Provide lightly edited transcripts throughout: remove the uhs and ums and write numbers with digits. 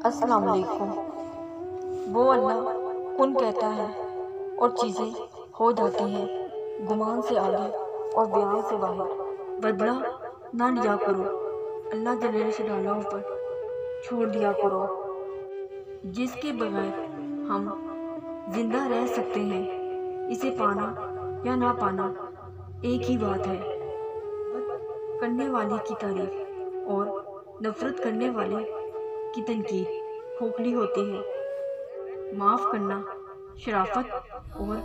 السلام علیکم۔ وہ اللہ کن کہتا ہے اور چیزیں ہو جاتی ہیں، گمان سے آگے اور بیان سے باہر۔ بدلہ نہ لیا کرو، اللہ جل جلالہ پر چھوڑ دیا کرو۔ جس کے بغیر ہم زندہ رہ سکتے ہیں، اسے پانا یا نہ پانا ایک ہی بات ہے۔ بد کرنے والے کی تعریف اور نفرت کرنے والے کی تنقید کھوکھلی ہوتی ہے۔ معاف کرنا شرافت اور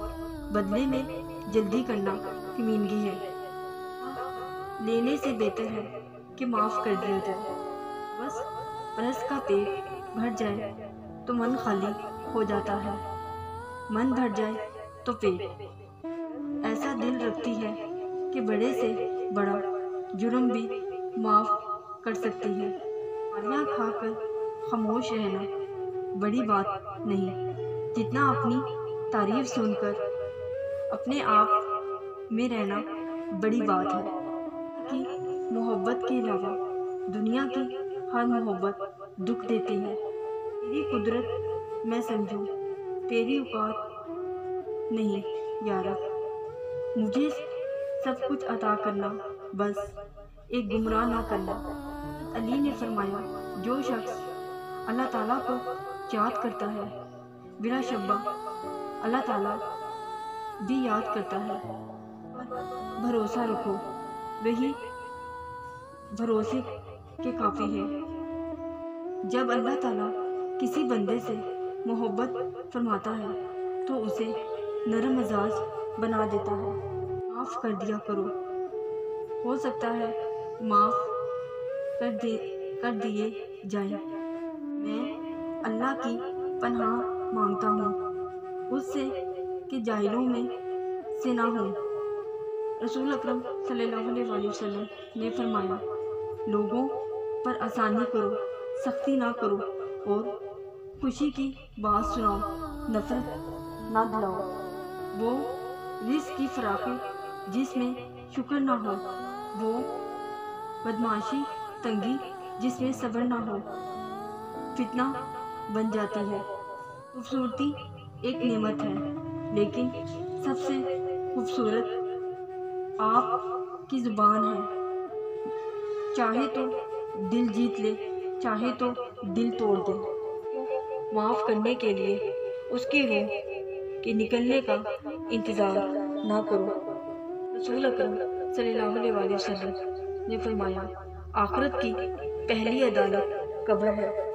بدلے میں جلدی کرنا کمینگی ہے۔ لینے سے بہتر ہے کہ معاف کر دیا جائے۔ بس برس کا پیٹ بھر جائے تو من خالی ہو جاتا ہے، من بھر جائے تو پیٹ ایسا دل رکھتی ہے کہ بڑے سے بڑا جرم بھی معاف کر سکتی ہے۔ گالیاں کھا کر خاموش رہنا بڑی بات نہیں، جتنا اپنی تعریف سن کر اپنے آپ میں رہنا بڑی بات ہے۔ کہ محبت کے علاوہ دنیا کی ہر محبت دکھ دیتی ہے۔ تیری قدرت میں سمجھوں، تیری اوقات نہیں یا رب، مجھے سب کچھ عطا کرنا، بس ایک گمراہ نہ کرنا۔ علی نے فرمایا، جو شخص اللہ تعالیٰ کو یاد کرتا ہے بلا شبہ اللہ تعالیٰ بھی یاد کرتا ہے۔ پر بھروسہ رکھو، وہی بھروسے کے کافی ہے۔ جب اللہ تعالیٰ کسی بندے سے محبت فرماتا ہے تو اسے نرم مزاج بنا دیتا ہے۔ معاف کر دیا کرو، ہو سکتا ہے معاف کر دیے جائیں۔ میں اللہ کی پناہ مانگتا ہوں اس سے کہ جاہلوں میں سے نہ ہوں۔ رسول اکرم صلی اللہ علیہ وسلم نے فرمایا، لوگوں پر آسانی کرو، سختی نہ کرو، اور خوشی کی بات سناؤ، نفرت نہ دلاؤ۔ وہ رزق کی فراخی جس میں شکر نہ ہو، وہ بدمعاشی تنگی جس میں صبر نہ ہو، فتنہ بن جاتی ہے۔ خوبصورتی ایک نعمت ہے، لیکن سب سے خوبصورت آپ کی زبان ہے۔ چاہے تو دل جیت لے، چاہے تو دل توڑ دے۔ معاف کرنے کے لیے اس کی روح کے نکلنے کا انتظار نہ کرو۔ رسول اکرم صلی اللہ علیہ وسلم نے فرمایا، آخرت کی پہلی عدالت قبر ہے۔